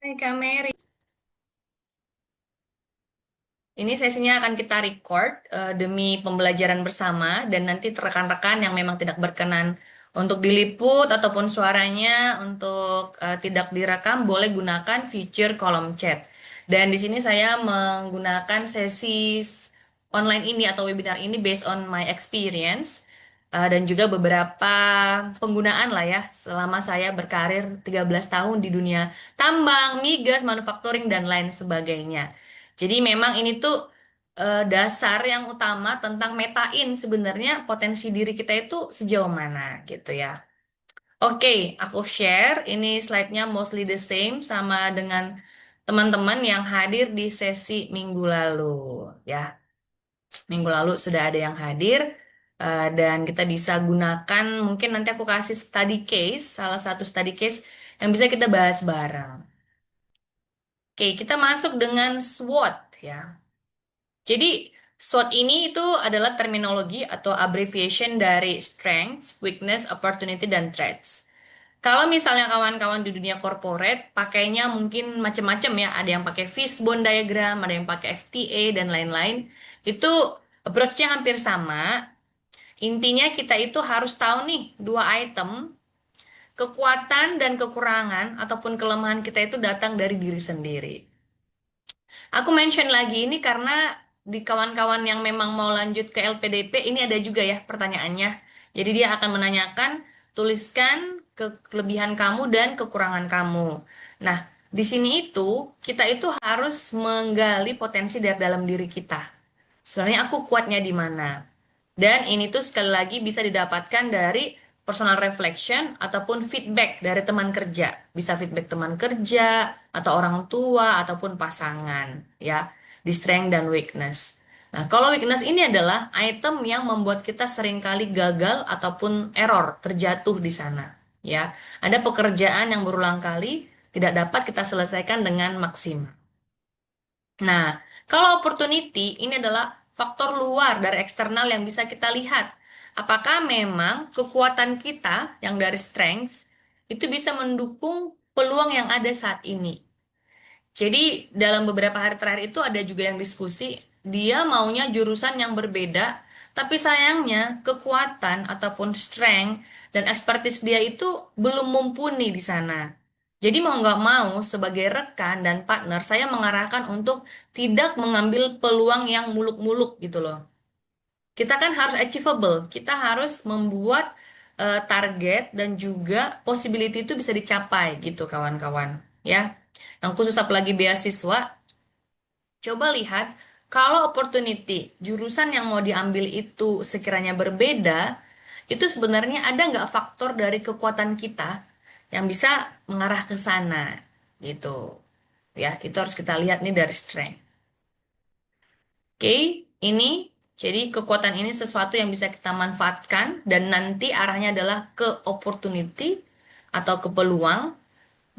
Hai Kak Mary, ini sesinya akan kita record demi pembelajaran bersama dan nanti rekan-rekan yang memang tidak berkenan untuk diliput ataupun suaranya untuk tidak direkam boleh gunakan fitur kolom chat. Dan di sini saya menggunakan sesi online ini atau webinar ini based on my experience dan juga beberapa penggunaan lah ya selama saya berkarir 13 tahun di dunia tambang, migas, manufacturing dan lain sebagainya. Jadi memang ini tuh dasar yang utama tentang metain sebenarnya potensi diri kita itu sejauh mana gitu ya. Oke, aku share ini slide-nya mostly the same sama dengan teman-teman yang hadir di sesi minggu lalu ya. Minggu lalu sudah ada yang hadir dan kita bisa gunakan mungkin nanti aku kasih study case, salah satu study case yang bisa kita bahas bareng. Oke, kita masuk dengan SWOT ya. Jadi, SWOT ini itu adalah terminologi atau abbreviation dari strengths, weakness, opportunity, dan threats. Kalau misalnya kawan-kawan di dunia corporate, pakainya mungkin macam-macam ya. Ada yang pakai fishbone diagram, ada yang pakai FTA, dan lain-lain. Itu approach-nya hampir sama. Intinya kita itu harus tahu nih, dua item, kekuatan dan kekurangan ataupun kelemahan kita itu datang dari diri sendiri. Aku mention lagi ini karena di kawan-kawan yang memang mau lanjut ke LPDP ini ada juga ya pertanyaannya. Jadi dia akan menanyakan, tuliskan kelebihan kamu dan kekurangan kamu. Nah, di sini kita itu harus menggali potensi dari dalam diri kita. Sebenarnya aku kuatnya di mana? Dan ini tuh sekali lagi bisa didapatkan dari personal reflection ataupun feedback dari teman kerja. Bisa feedback teman kerja atau orang tua ataupun pasangan ya di strength dan weakness. Nah, kalau weakness ini adalah item yang membuat kita seringkali gagal ataupun error, terjatuh di sana ya. Ada pekerjaan yang berulang kali tidak dapat kita selesaikan dengan maksimal. Nah, kalau opportunity ini adalah faktor luar dari eksternal yang bisa kita lihat. Apakah memang kekuatan kita yang dari strength itu bisa mendukung peluang yang ada saat ini? Jadi dalam beberapa hari terakhir itu ada juga yang diskusi, dia maunya jurusan yang berbeda, tapi sayangnya kekuatan ataupun strength dan expertise dia itu belum mumpuni di sana. Jadi mau nggak mau sebagai rekan dan partner saya mengarahkan untuk tidak mengambil peluang yang muluk-muluk gitu loh. Kita kan harus achievable, kita harus membuat target dan juga possibility itu bisa dicapai gitu kawan-kawan ya. Yang khusus apalagi beasiswa, coba lihat kalau opportunity jurusan yang mau diambil itu sekiranya berbeda, itu sebenarnya ada nggak faktor dari kekuatan kita yang bisa mengarah ke sana gitu ya. Itu harus kita lihat nih dari strength. Oke, ini jadi kekuatan ini sesuatu yang bisa kita manfaatkan dan nanti arahnya adalah ke opportunity atau ke peluang.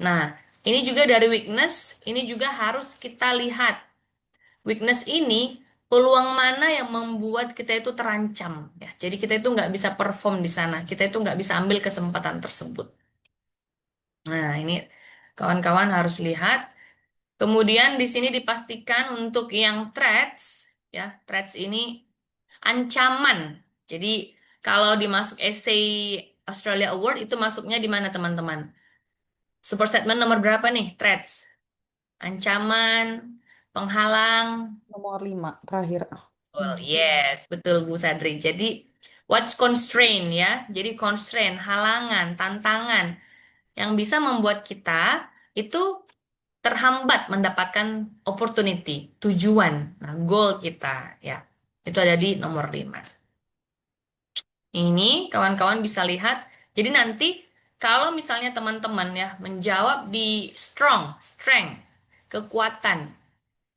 Nah, ini juga dari weakness, ini juga harus kita lihat. Weakness ini peluang mana yang membuat kita itu terancam ya. Jadi kita itu nggak bisa perform di sana, kita itu nggak bisa ambil kesempatan tersebut. Nah, ini kawan-kawan harus lihat. Kemudian di sini dipastikan untuk yang threats ya, threats ini ancaman. Jadi kalau dimasuk essay Australia Award itu masuknya di mana teman-teman? Support statement nomor berapa nih? Threats. Ancaman, penghalang. Nomor 5 terakhir. Well, yes, betul Bu Sadri. Jadi what's constraint ya? Jadi constraint, halangan, tantangan yang bisa membuat kita itu terhambat mendapatkan opportunity, tujuan, nah, goal kita ya. Itu ada di nomor 5. Ini kawan-kawan bisa lihat. Jadi nanti kalau misalnya teman-teman ya menjawab di strength, kekuatan.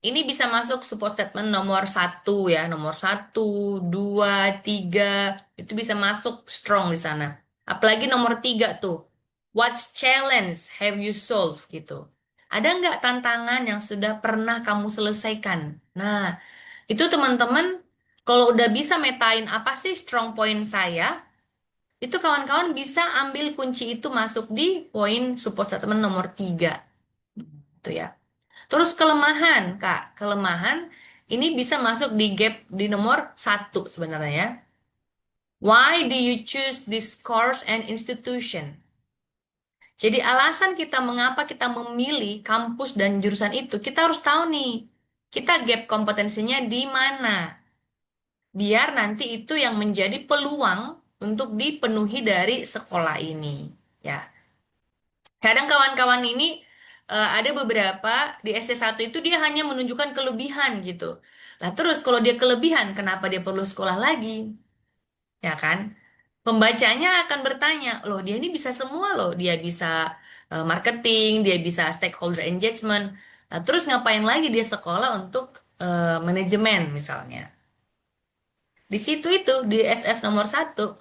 Ini bisa masuk support statement nomor satu ya, nomor satu, dua, tiga, itu bisa masuk strong di sana. Apalagi nomor tiga tuh, what challenge have you solved gitu. Ada nggak tantangan yang sudah pernah kamu selesaikan? Nah, itu teman-teman, kalau udah bisa metain apa sih strong point saya, itu kawan-kawan bisa ambil kunci itu masuk di poin support statement nomor tiga. Itu ya. Terus kelemahan, Kak. Kelemahan ini bisa masuk di gap di nomor satu sebenarnya ya. Why do you choose this course and institution? Jadi alasan kita mengapa kita memilih kampus dan jurusan itu, kita harus tahu nih, kita gap kompetensinya di mana. Biar nanti itu yang menjadi peluang untuk dipenuhi dari sekolah ini. Ya, kadang kawan-kawan ini ada beberapa di SC1 itu dia hanya menunjukkan kelebihan gitu. Lah terus kalau dia kelebihan, kenapa dia perlu sekolah lagi? Ya kan? Pembacanya akan bertanya, loh dia ini bisa semua loh, dia bisa marketing, dia bisa stakeholder engagement. Nah, terus ngapain lagi dia sekolah untuk manajemen misalnya? Di situ itu di SS nomor satu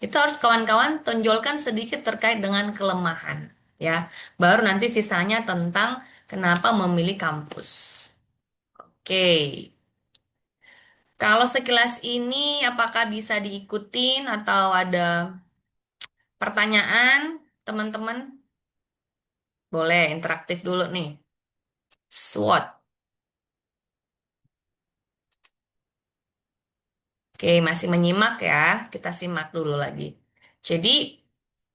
itu harus kawan-kawan tonjolkan sedikit terkait dengan kelemahan, ya. Baru nanti sisanya tentang kenapa memilih kampus. Oke. Kalau sekilas ini apakah bisa diikutin atau ada pertanyaan, teman-teman? Boleh interaktif dulu nih. SWOT. Oke, masih menyimak ya. Kita simak dulu lagi. Jadi,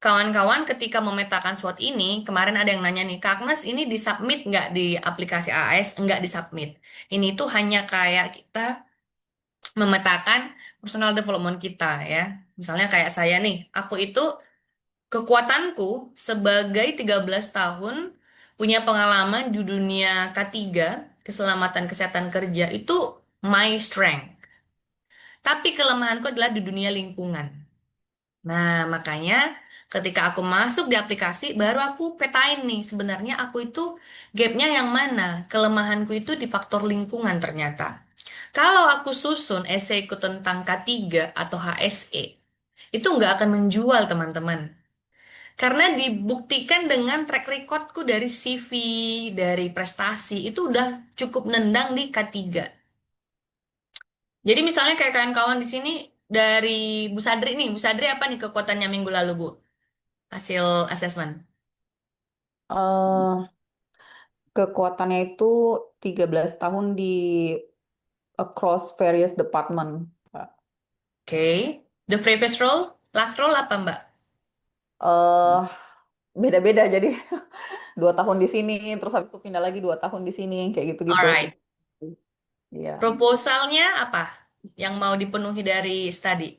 kawan-kawan ketika memetakan SWOT ini, kemarin ada yang nanya nih, Kak Agnes ini disubmit nggak di aplikasi AAS? Nggak disubmit. Ini tuh hanya kayak kita memetakan personal development kita ya. Misalnya kayak saya nih, aku itu kekuatanku sebagai 13 tahun punya pengalaman di dunia K3, keselamatan kesehatan kerja itu my strength. Tapi kelemahanku adalah di dunia lingkungan. Nah, makanya ketika aku masuk di aplikasi, baru aku petain nih, sebenarnya aku itu gapnya yang mana? Kelemahanku itu di faktor lingkungan ternyata. Kalau aku susun esaiku tentang K3 atau HSE, itu nggak akan menjual, teman-teman. Karena dibuktikan dengan track recordku dari CV, dari prestasi, itu udah cukup nendang di K3. Jadi misalnya kayak kawan-kawan di sini dari Bu Sadri nih, Bu Sadri apa nih kekuatannya minggu lalu, Bu? Hasil asesmen. eh Kekuatannya itu 13 tahun di across various department, Pak. Oke. The previous role, last role apa, Mbak? eh Beda-beda, jadi 2 tahun di sini, terus habis itu pindah lagi 2 tahun di sini, kayak gitu-gitu. Alright. Iya. Proposalnya apa yang mau dipenuhi dari study?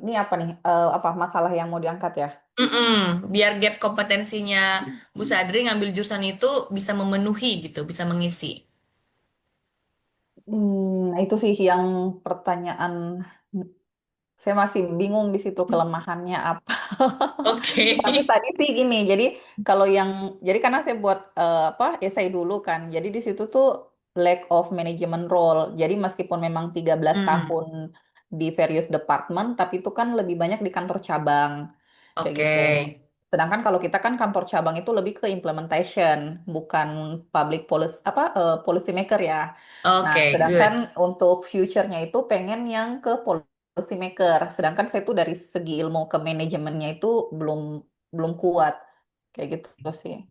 Ini apa nih? Apa masalah yang mau diangkat ya? Mm-mm. Biar gap kompetensinya Bu Sadri ngambil jurusan itu bisa memenuhi gitu, bisa mengisi. Itu sih yang pertanyaan. Saya masih bingung di situ kelemahannya apa. Oke. Tapi tadi sih gini, jadi karena saya buat apa esai dulu kan, jadi di situ tuh lack of management role. Jadi meskipun memang 13 Hmm. tahun di various department, tapi itu kan lebih banyak di kantor cabang, kayak Oke. gitu. Sedangkan kalau kita kan kantor cabang itu lebih ke implementation, bukan public policy apa policy maker ya. Nah, Oke, sedangkan good. untuk future-nya itu pengen yang ke policy maker. Sedangkan saya tuh dari segi ilmu ke manajemennya itu belum belum kuat. Kayak gitu sih.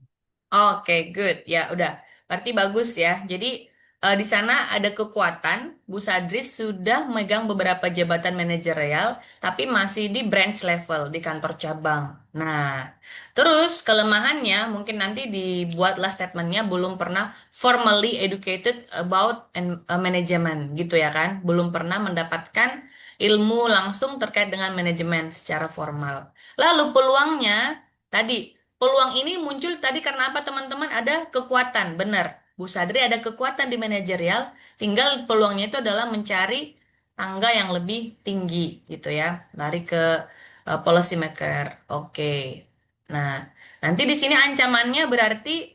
Oke, good. Ya, udah. Berarti bagus ya. Jadi di sana ada kekuatan. Bu Sadris sudah memegang beberapa jabatan manajerial, tapi masih di branch level di kantor cabang. Nah, terus kelemahannya mungkin nanti dibuatlah statementnya belum pernah formally educated about management gitu ya kan? Belum pernah mendapatkan ilmu langsung terkait dengan manajemen secara formal. Lalu peluangnya tadi. Peluang ini muncul tadi karena apa teman-teman? Ada kekuatan, benar. Bu Sadri ada kekuatan di manajerial, tinggal peluangnya itu adalah mencari tangga yang lebih tinggi gitu ya, lari ke policy maker. Oke. Nah, nanti di sini ancamannya berarti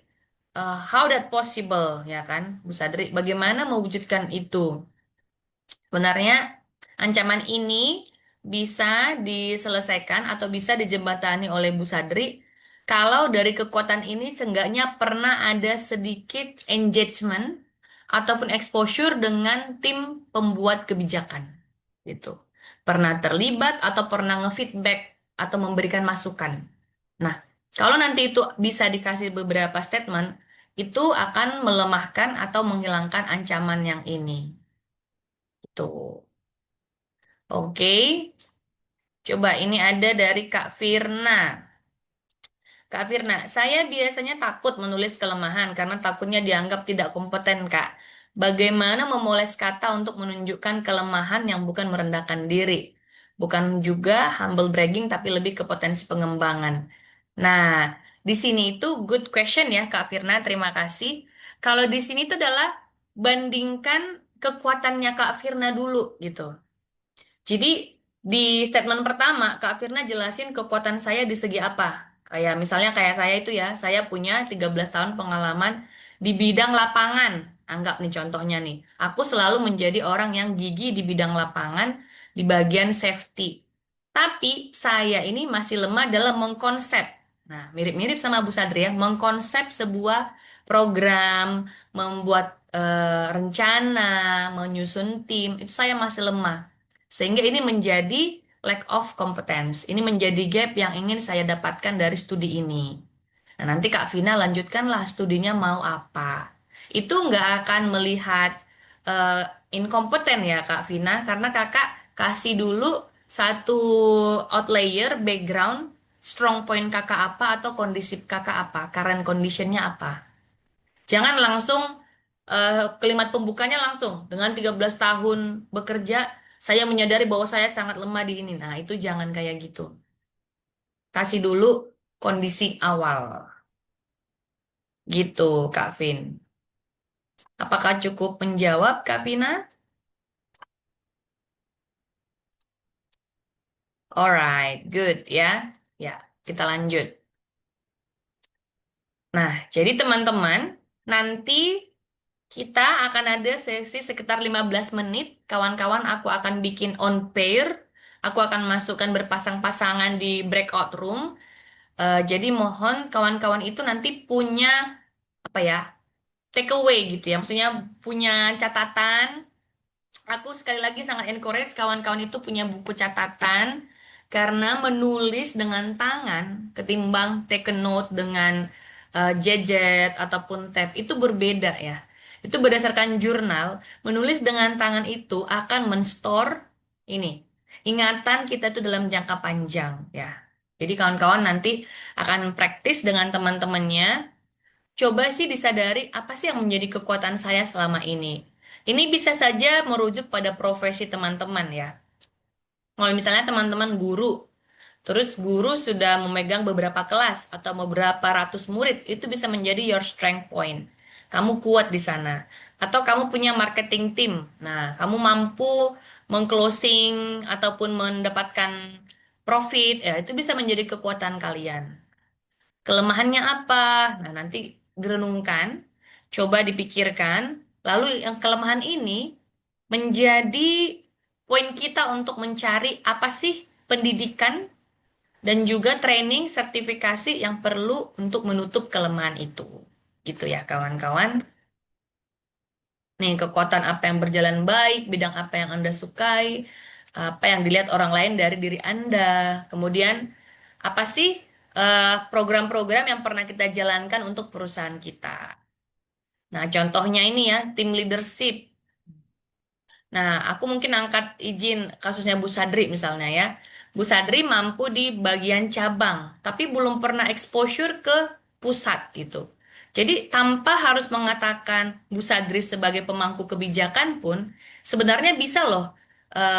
how that possible ya kan, Bu Sadri? Bagaimana mewujudkan itu? Sebenarnya ancaman ini bisa diselesaikan atau bisa dijembatani oleh Bu Sadri kalau dari kekuatan ini seenggaknya pernah ada sedikit engagement ataupun exposure dengan tim pembuat kebijakan gitu. Pernah terlibat atau pernah ngefeedback atau memberikan masukan. Nah, Kalau nanti itu bisa dikasih beberapa statement, itu akan melemahkan atau menghilangkan ancaman yang ini. Tuh. Oke, coba ini ada dari Kak Firna. Kak Firna, saya biasanya takut menulis kelemahan karena takutnya dianggap tidak kompeten, Kak. Bagaimana memoles kata untuk menunjukkan kelemahan yang bukan merendahkan diri? Bukan juga humble bragging, tapi lebih ke potensi pengembangan. Nah, di sini itu good question ya, Kak Firna. Terima kasih. Kalau di sini itu adalah bandingkan kekuatannya Kak Firna dulu gitu. Jadi di statement pertama, Kak Firna jelasin kekuatan saya di segi apa. Kayak misalnya kayak saya itu ya, saya punya 13 tahun pengalaman di bidang lapangan. Anggap nih contohnya nih, aku selalu menjadi orang yang gigih di bidang lapangan di bagian safety. Tapi saya ini masih lemah dalam mengkonsep. Nah, mirip-mirip sama Bu Sadri ya, mengkonsep sebuah program, membuat rencana, menyusun tim, itu saya masih lemah. Sehingga ini menjadi lack of competence. Ini menjadi gap yang ingin saya dapatkan dari studi ini. Nah, nanti Kak Vina lanjutkanlah studinya mau apa. Itu nggak akan melihat eh, inkompeten ya Kak Vina, karena kakak kasih dulu satu outlayer, background, strong point kakak apa atau kondisi kakak apa, current conditionnya apa. Jangan langsung kalimat pembukanya langsung dengan 13 tahun bekerja, saya menyadari bahwa saya sangat lemah di ini. Nah, itu jangan kayak gitu. Kasih dulu kondisi awal. Gitu, Kak Vin. Apakah cukup menjawab, Kak Vina? Alright, good ya. Ya, kita lanjut. Nah, jadi teman-teman, nanti kita akan ada sesi sekitar 15 menit. Kawan-kawan, aku akan bikin on pair. Aku akan masukkan berpasang-pasangan di breakout room. Jadi mohon kawan-kawan itu nanti punya apa ya, take away gitu ya. Maksudnya punya catatan. Aku sekali lagi sangat encourage kawan-kawan itu punya buku catatan karena menulis dengan tangan ketimbang take a note dengan gadget ataupun tab itu berbeda ya. Itu berdasarkan jurnal, menulis dengan tangan itu akan menstore ini ingatan kita itu dalam jangka panjang ya. Jadi kawan-kawan nanti akan praktis dengan teman-temannya. Coba sih disadari apa sih yang menjadi kekuatan saya selama ini. Ini bisa saja merujuk pada profesi teman-teman ya. Kalau misalnya teman-teman guru, terus guru sudah memegang beberapa kelas atau beberapa ratus murid, itu bisa menjadi your strength point. Kamu kuat di sana. Atau kamu punya marketing team. Nah, kamu mampu mengclosing ataupun mendapatkan profit, ya itu bisa menjadi kekuatan kalian. Kelemahannya apa? Nah, nanti direnungkan, coba dipikirkan, lalu yang kelemahan ini menjadi poin kita untuk mencari apa sih pendidikan dan juga training sertifikasi yang perlu untuk menutup kelemahan itu. Gitu ya, kawan-kawan. Nih, kekuatan apa yang berjalan baik, bidang apa yang Anda sukai, apa yang dilihat orang lain dari diri Anda. Kemudian, apa sih program-program yang pernah kita jalankan untuk perusahaan kita. Nah, contohnya ini ya, tim leadership. Nah, aku mungkin angkat izin kasusnya Bu Sadri misalnya ya. Bu Sadri mampu di bagian cabang, tapi belum pernah exposure ke pusat gitu. Jadi tanpa harus mengatakan Bu Sadri sebagai pemangku kebijakan pun, sebenarnya bisa loh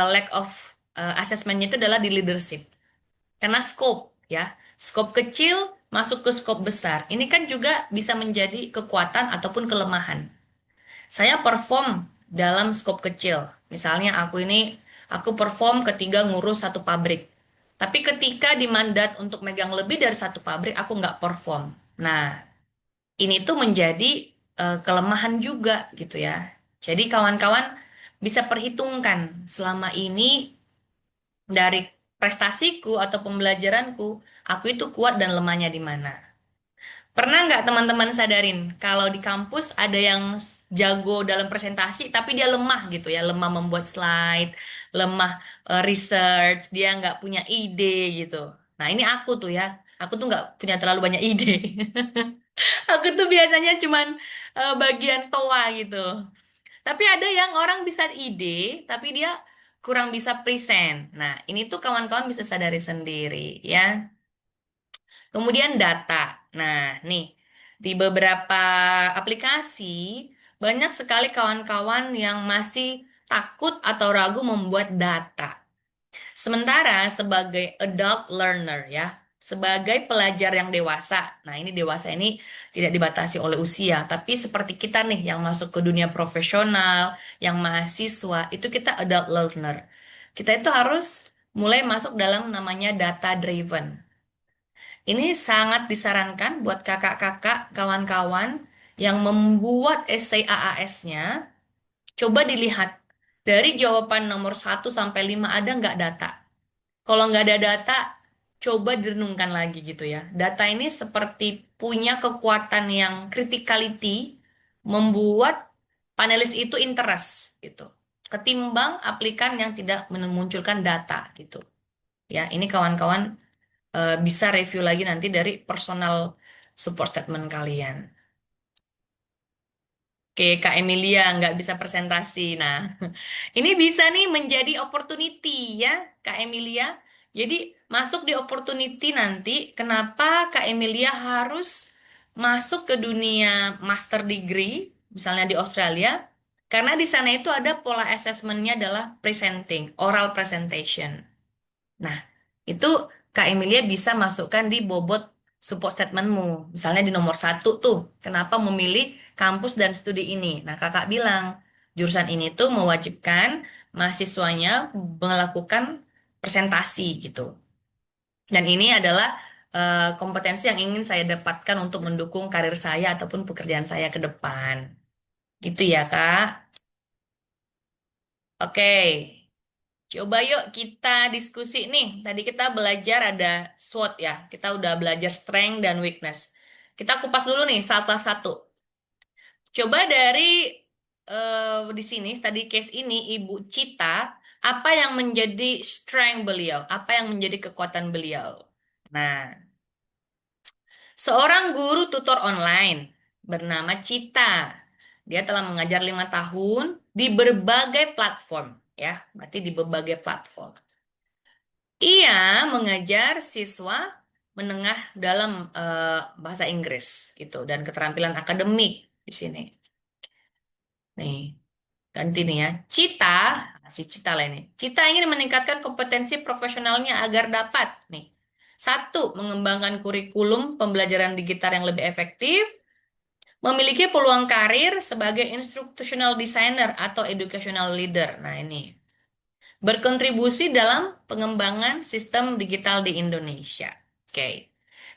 lack of assessment-nya itu adalah di leadership. Karena scope ya, scope kecil masuk ke scope besar. Ini kan juga bisa menjadi kekuatan ataupun kelemahan. Saya perform dalam skop kecil. Misalnya aku perform ketika ngurus satu pabrik. Tapi ketika dimandat untuk megang lebih dari satu pabrik, aku nggak perform. Nah, ini tuh menjadi kelemahan juga gitu ya. Jadi kawan-kawan bisa perhitungkan selama ini dari prestasiku atau pembelajaranku, aku itu kuat dan lemahnya di mana. Pernah nggak teman-teman sadarin kalau di kampus ada yang jago dalam presentasi tapi dia lemah gitu ya, lemah membuat slide, lemah research, dia nggak punya ide gitu. Nah ini aku tuh ya, Aku tuh nggak punya terlalu banyak ide. Aku tuh biasanya cuman bagian toa gitu. Tapi ada yang orang bisa ide, tapi dia kurang bisa present. Nah, ini tuh kawan-kawan bisa sadari sendiri ya. Kemudian data. Nah, nih, di beberapa aplikasi, banyak sekali kawan-kawan yang masih takut atau ragu membuat data. Sementara sebagai adult learner ya, sebagai pelajar yang dewasa. Nah, ini dewasa ini tidak dibatasi oleh usia, tapi seperti kita nih yang masuk ke dunia profesional, yang mahasiswa, itu kita adult learner. Kita itu harus mulai masuk dalam namanya data driven. Ini sangat disarankan buat kakak-kakak, kawan-kawan yang membuat essai AAS-nya. Coba dilihat dari jawaban nomor 1 sampai 5 ada nggak data? Kalau nggak ada data, coba direnungkan lagi gitu ya. Data ini seperti punya kekuatan yang criticality, membuat panelis itu interest gitu. Ketimbang aplikan yang tidak memunculkan data gitu. Ya, ini kawan-kawan bisa review lagi nanti dari personal support statement kalian. Oke, Kak Emilia nggak bisa presentasi. Nah, ini bisa nih menjadi opportunity ya, Kak Emilia. Jadi masuk di opportunity nanti, kenapa Kak Emilia harus masuk ke dunia master degree, misalnya di Australia? Karena di sana itu ada pola assessment-nya adalah presenting, oral presentation. Nah, itu Kak Emilia bisa masukkan di bobot support statementmu. Misalnya di nomor 1 tuh, kenapa memilih kampus dan studi ini? Nah, kakak bilang, jurusan ini tuh mewajibkan mahasiswanya melakukan presentasi gitu. Dan ini adalah kompetensi yang ingin saya dapatkan untuk mendukung karir saya ataupun pekerjaan saya ke depan. Gitu ya, Kak. Oke. Coba yuk kita diskusi nih. Tadi kita belajar ada SWOT ya. Kita udah belajar strength dan weakness. Kita kupas dulu nih satu-satu. Coba dari di sini, tadi case ini, Ibu Cita, apa yang menjadi strength beliau? Apa yang menjadi kekuatan beliau? Nah, seorang guru tutor online bernama Cita. Dia telah mengajar 5 tahun di berbagai platform. Ya, berarti di berbagai platform. Ia mengajar siswa menengah dalam bahasa Inggris gitu dan keterampilan akademik di sini. Nih, ganti nih ya. Cita, si Cita lah ini. Cita ingin meningkatkan kompetensi profesionalnya agar dapat nih. Satu, mengembangkan kurikulum pembelajaran digital yang lebih efektif, memiliki peluang karir sebagai instructional designer atau educational leader. Nah, ini berkontribusi dalam pengembangan sistem digital di Indonesia. Oke.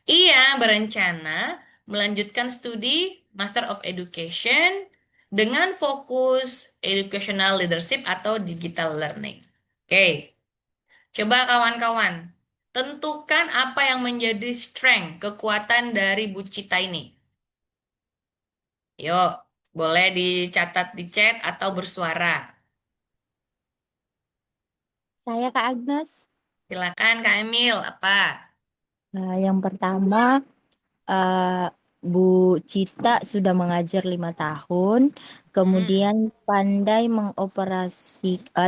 Ia berencana melanjutkan studi Master of Education dengan fokus Educational Leadership atau Digital Learning. Oke. Coba kawan-kawan, tentukan apa yang menjadi strength, kekuatan dari Bu Cita ini. Yuk, boleh dicatat di chat atau bersuara. Saya Kak Agnes. Silakan Kak Emil, apa? Nah, yang pertama, eh, Bu Cita sudah mengajar 5 tahun, Hmm. kemudian pandai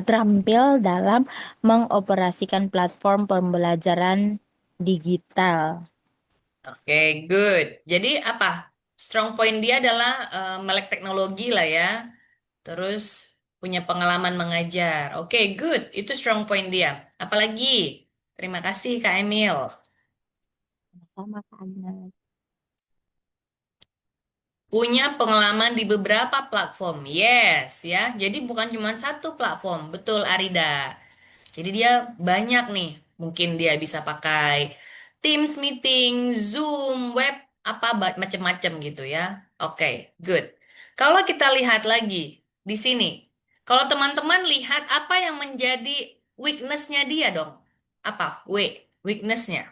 terampil dalam mengoperasikan platform pembelajaran digital. Oke, good. Jadi apa? Strong point dia adalah melek teknologi lah ya. Terus punya pengalaman mengajar. Oke, good. Itu strong point dia. Apalagi? Terima kasih Kak Emil. Sama Kak Agnes. Punya pengalaman di beberapa platform. Yes, ya. Jadi bukan cuma satu platform. Betul, Arida. Jadi dia banyak nih. Mungkin dia bisa pakai Teams meeting, Zoom, web, apa macam-macam gitu ya. Oke, good. Kalau kita lihat lagi di sini, kalau teman-teman lihat apa yang menjadi weakness-nya dia dong. Apa? Weakness-nya.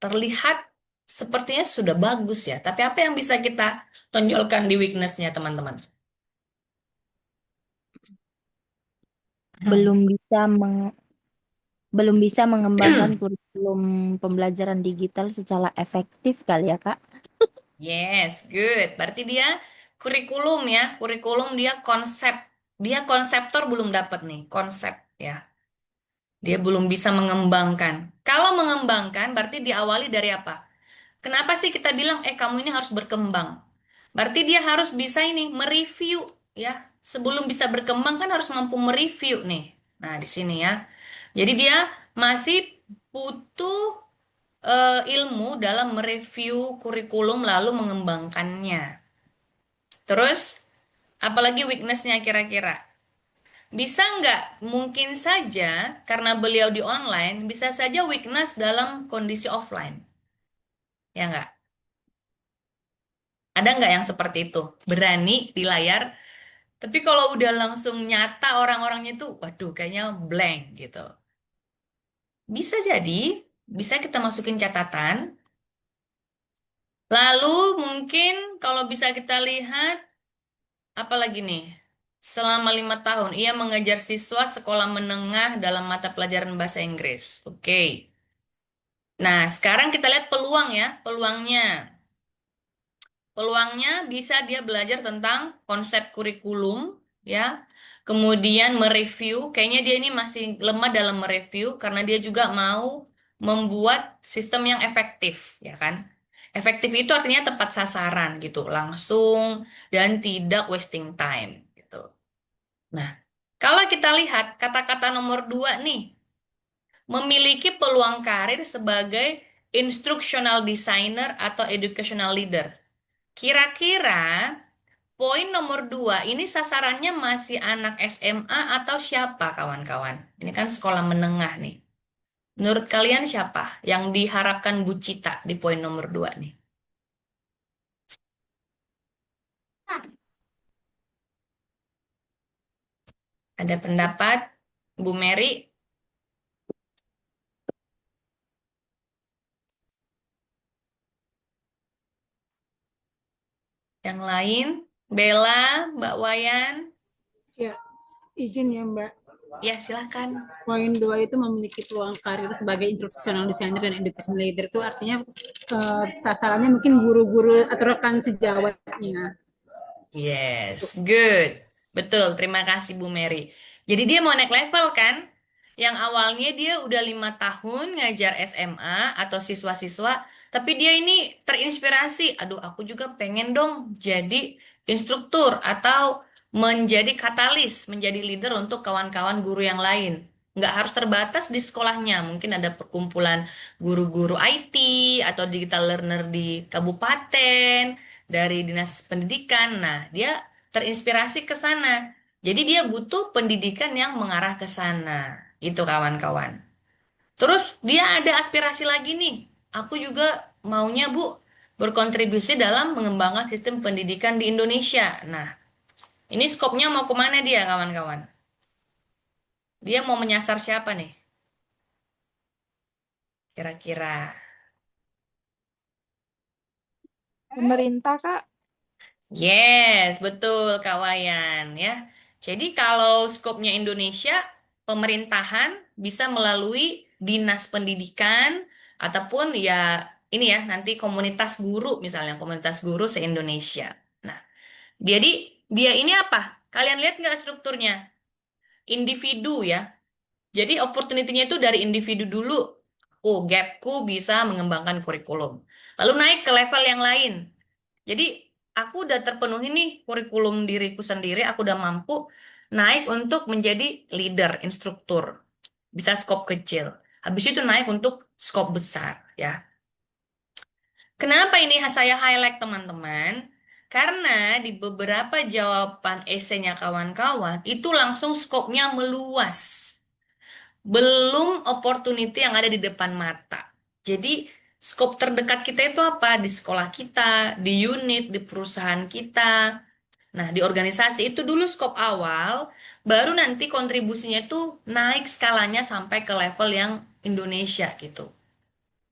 Terlihat sepertinya sudah bagus ya. Tapi apa yang bisa kita tonjolkan di weakness-nya teman-teman? Belum bisa belum bisa mengembangkan kurikulum pembelajaran digital secara efektif kali ya, Kak? Yes, good. Berarti dia kurikulum ya, kurikulum dia konsep. Dia konseptor belum dapat nih, konsep ya. Dia belum bisa mengembangkan. Kalau mengembangkan berarti diawali dari apa? Kenapa sih kita bilang, kamu ini harus berkembang? Berarti dia harus bisa ini, mereview ya. Sebelum bisa berkembang kan harus mampu mereview nih. Nah, di sini ya. Jadi dia masih butuh ilmu dalam mereview kurikulum lalu mengembangkannya. Terus, apalagi weakness-nya kira-kira? Bisa nggak? Mungkin saja, karena beliau di online, bisa saja weakness dalam kondisi offline. Ya nggak? Ada nggak yang seperti itu? Berani di layar, tapi kalau udah langsung nyata orang-orangnya tuh, waduh kayaknya blank gitu. Bisa jadi, bisa kita masukin catatan. Lalu mungkin kalau bisa kita lihat, apa lagi nih? Selama 5 tahun, ia mengajar siswa sekolah menengah dalam mata pelajaran bahasa Inggris. Oke. Nah, sekarang kita lihat peluang ya, peluangnya. Peluangnya bisa dia belajar tentang konsep kurikulum, ya. Kemudian mereview, kayaknya dia ini masih lemah dalam mereview karena dia juga mau membuat sistem yang efektif, ya kan? Efektif itu artinya tepat sasaran gitu, langsung dan tidak wasting time gitu. Nah, kalau kita lihat kata-kata nomor 2 nih, memiliki peluang karir sebagai instructional designer atau educational leader. Kira-kira poin nomor 2 ini sasarannya masih anak SMA atau siapa kawan-kawan? Ini kan sekolah menengah nih. Menurut kalian siapa yang diharapkan Bu Cita di poin nomor 2 nih? Ada pendapat? Bu Mary? Yang lain? Bella? Mbak Wayan? Ya, izin ya Mbak. Ya, silakan. Poin 2 itu memiliki peluang karir sebagai instructional designer dan education leader itu artinya sasarannya mungkin guru-guru atau rekan sejawatnya. Yes, good. Betul, terima kasih Bu Mary. Jadi dia mau naik level kan? Yang awalnya dia udah 5 tahun ngajar SMA atau siswa-siswa, tapi dia ini terinspirasi. Aduh, aku juga pengen dong jadi instruktur atau menjadi katalis, menjadi leader untuk kawan-kawan guru yang lain. Nggak harus terbatas di sekolahnya, mungkin ada perkumpulan guru-guru IT atau digital learner di kabupaten dari dinas pendidikan. Nah, dia terinspirasi ke sana. Jadi dia butuh pendidikan yang mengarah ke sana. Itu kawan-kawan. Terus dia ada aspirasi lagi nih. Aku juga maunya Bu berkontribusi dalam mengembangkan sistem pendidikan di Indonesia. Nah, ini skopnya mau kemana dia kawan-kawan? Dia mau menyasar siapa nih? Kira-kira. Pemerintah, Kak. Yes, betul Kak Wayan ya. Jadi kalau skopnya Indonesia, pemerintahan bisa melalui dinas pendidikan ataupun ya ini ya nanti komunitas guru misalnya komunitas guru se-Indonesia. Nah, jadi dia ini apa? Kalian lihat nggak strukturnya? Individu ya. Jadi opportunity-nya itu dari individu dulu. Oh, gapku bisa mengembangkan kurikulum. Lalu naik ke level yang lain. Jadi aku udah terpenuhi nih kurikulum diriku sendiri, aku udah mampu naik untuk menjadi leader, instruktur. Bisa skop kecil. Habis itu naik untuk skop besar ya. Kenapa ini saya highlight teman-teman? Karena di beberapa jawaban esainya kawan-kawan itu langsung skopnya meluas. Belum opportunity yang ada di depan mata. Jadi skop terdekat kita itu apa? Di sekolah kita, di unit, di perusahaan kita. Nah, di organisasi itu dulu skop awal, baru nanti kontribusinya itu naik skalanya sampai ke level yang Indonesia gitu.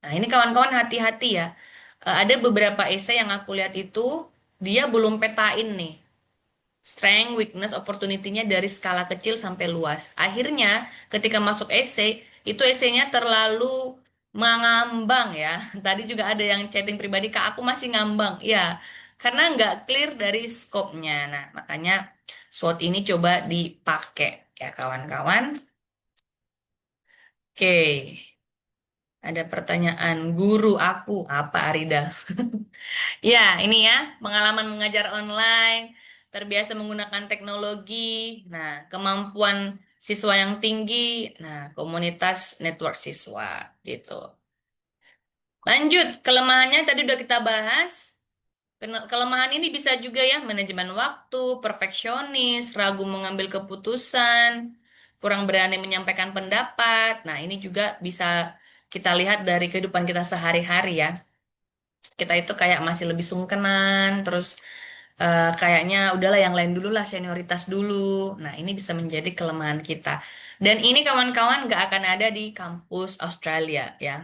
Nah, ini kawan-kawan hati-hati ya. Ada beberapa esai yang aku lihat itu, dia belum petain nih. Strength, weakness, opportunity-nya dari skala kecil sampai luas. Akhirnya, ketika masuk essay, itu esainya terlalu mengambang ya. Tadi juga ada yang chatting pribadi, Kak, aku masih ngambang. Ya, karena nggak clear dari skopnya. Nah, makanya SWOT ini coba dipakai ya kawan-kawan. Oke, ada pertanyaan guru aku apa Arida? Ya, ini ya, pengalaman mengajar online, terbiasa menggunakan teknologi, nah, kemampuan siswa yang tinggi, nah, komunitas network siswa, gitu. Lanjut, kelemahannya tadi udah kita bahas. Kelemahan ini bisa juga ya, manajemen waktu, perfeksionis, ragu mengambil keputusan, kurang berani menyampaikan pendapat. Nah, ini juga bisa kita lihat dari kehidupan kita sehari-hari ya. Kita itu kayak masih lebih sungkenan, terus kayaknya udahlah yang lain dulu lah, senioritas dulu. Nah, ini bisa menjadi kelemahan kita. Dan ini kawan-kawan nggak akan ada di kampus Australia ya.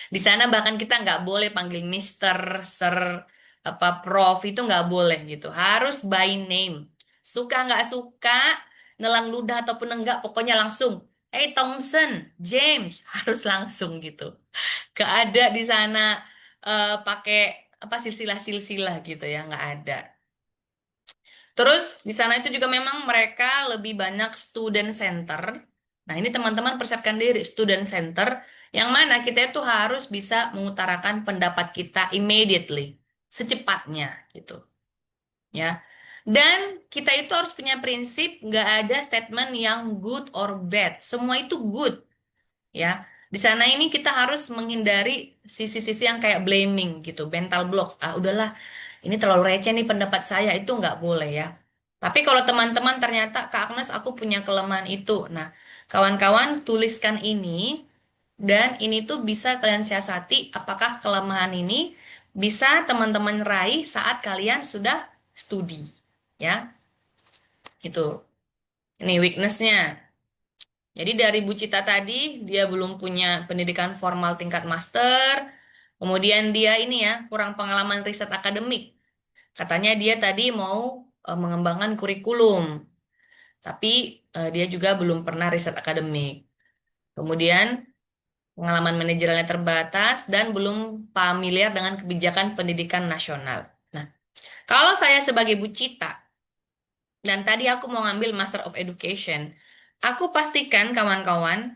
Di sana bahkan kita nggak boleh panggil Mister, Sir, apa Prof itu nggak boleh gitu. Harus by name. Suka nggak suka, nelan ludah ataupun enggak, pokoknya langsung. Hey Thompson, James, harus langsung gitu. Gak ada di sana pakai apa silsilah-silsilah gitu ya, nggak ada. Terus di sana itu juga memang mereka lebih banyak student center. Nah, ini teman-teman persiapkan diri student center yang mana kita itu harus bisa mengutarakan pendapat kita immediately, secepatnya gitu ya. Dan kita itu harus punya prinsip nggak ada statement yang good or bad. Semua itu good ya. Di sana ini kita harus menghindari sisi-sisi yang kayak blaming gitu, mental blocks. Ah, udahlah, ini terlalu receh nih pendapat saya, itu nggak boleh ya. Tapi kalau teman-teman ternyata, Kak Agnes, aku punya kelemahan itu. Nah, kawan-kawan tuliskan ini, dan ini tuh bisa kalian siasati apakah kelemahan ini bisa teman-teman raih saat kalian sudah studi. Ya, itu. Ini weakness-nya. Jadi dari Bu Cita tadi, dia belum punya pendidikan formal tingkat master, kemudian dia ini ya, kurang pengalaman riset akademik. Katanya dia tadi mau mengembangkan kurikulum, tapi dia juga belum pernah riset akademik. Kemudian pengalaman manajerialnya terbatas dan belum familiar dengan kebijakan pendidikan nasional. Nah, kalau saya sebagai Bu Cita, dan tadi aku mau ngambil Master of Education, aku pastikan kawan-kawan,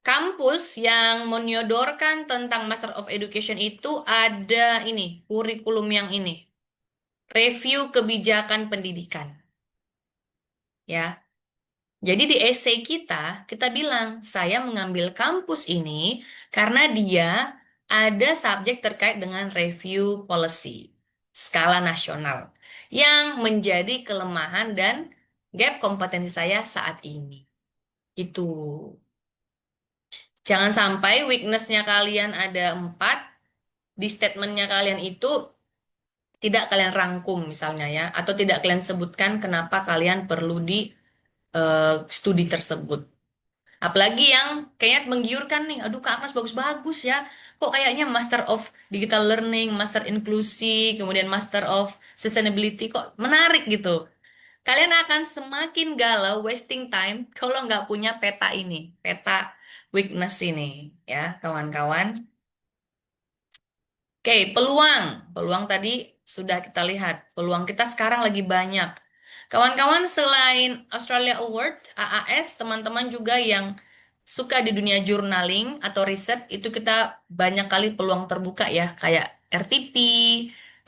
kampus yang menyodorkan tentang Master of Education itu ada ini, kurikulum yang ini, review kebijakan pendidikan. Ya, jadi di essay kita bilang, saya mengambil kampus ini karena dia ada subjek terkait dengan review policy skala nasional yang menjadi kelemahan dan gap kompetensi saya saat ini. Itu. Jangan sampai weakness-nya kalian ada 4, di statement-nya kalian itu tidak kalian rangkum misalnya ya, atau tidak kalian sebutkan kenapa kalian perlu di studi tersebut. Apalagi yang kayaknya menggiurkan nih, aduh Kak Agnes bagus-bagus ya. Kok kayaknya Master of Digital Learning, Master Inklusi, kemudian Master of Sustainability, kok menarik gitu. Kalian akan semakin galau, wasting time, kalau nggak punya peta ini, peta weakness ini, ya kawan-kawan. Oke, peluang. Peluang tadi sudah kita lihat. Peluang kita sekarang lagi banyak. Kawan-kawan, selain Australia Award, AAS, teman-teman juga yang suka di dunia journaling atau riset, itu kita banyak kali peluang terbuka ya, kayak RTP,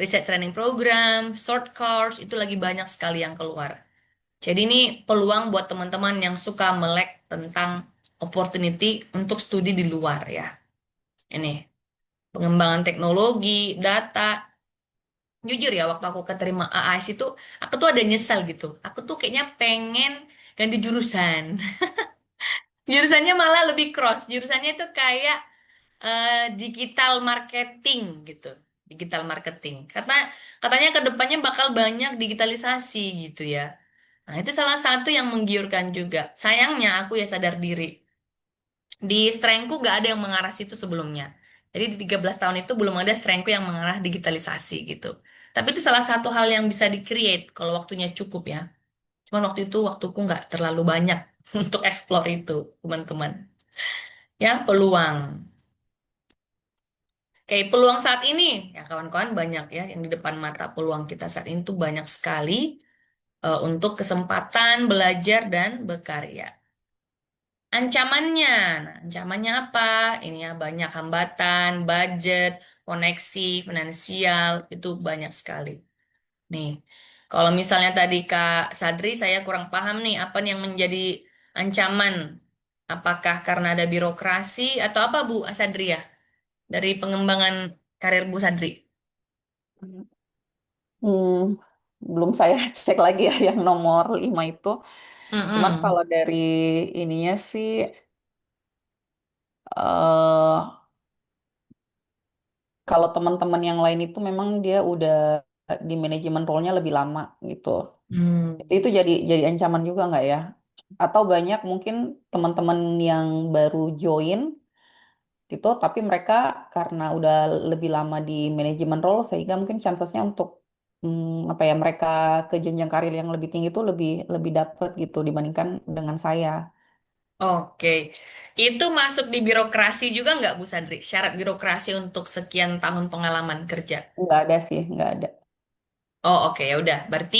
Research Training Program, short course, itu lagi banyak sekali yang keluar. Jadi ini peluang buat teman-teman yang suka melek tentang opportunity untuk studi di luar ya. Ini, pengembangan teknologi, data. Jujur ya, waktu aku keterima AAS itu, aku tuh ada nyesal gitu. Aku tuh kayaknya pengen ganti jurusan. Jurusannya malah lebih cross. Jurusannya itu kayak digital marketing gitu. Digital marketing. Katanya ke depannya bakal banyak digitalisasi gitu ya. Nah, itu salah satu yang menggiurkan juga. Sayangnya aku ya sadar diri. Di strengthku gak ada yang mengarah situ sebelumnya. Jadi di 13 tahun itu belum ada strengthku yang mengarah digitalisasi gitu. Tapi itu salah satu hal yang bisa di-create kalau waktunya cukup ya. Cuman waktu itu waktuku nggak terlalu banyak untuk explore itu, teman-teman. Ya, peluang. Oke, peluang saat ini, ya kawan-kawan banyak ya yang di depan mata peluang kita saat ini tuh banyak sekali untuk kesempatan belajar dan berkarya. Ancamannya, nah, ancamannya apa? Ini ya banyak hambatan, budget, koneksi, finansial, itu banyak sekali. Nih, kalau misalnya tadi Kak Sadri, saya kurang paham nih, apa nih yang menjadi ancaman? Apakah karena ada birokrasi atau apa Bu Sadri ya? Dari pengembangan karir Bu Sadri? Hmm, belum saya cek lagi ya yang nomor 5 itu. Cuman Mm-mm. kalau dari ininya sih, eh kalau teman-teman yang lain itu memang dia udah di manajemen role-nya lebih lama gitu. Hmm. Itu jadi ancaman juga nggak ya? Atau banyak mungkin teman-teman yang baru join gitu, tapi mereka karena udah lebih lama di manajemen role sehingga mungkin chancesnya untuk apa ya mereka ke jenjang karir yang lebih tinggi itu lebih lebih dapet gitu dibandingkan dengan saya. Oke, itu masuk di birokrasi juga nggak Bu Sadri? Syarat birokrasi untuk sekian tahun pengalaman kerja? Nggak ada sih, nggak ada. Oh oke ya udah. Berarti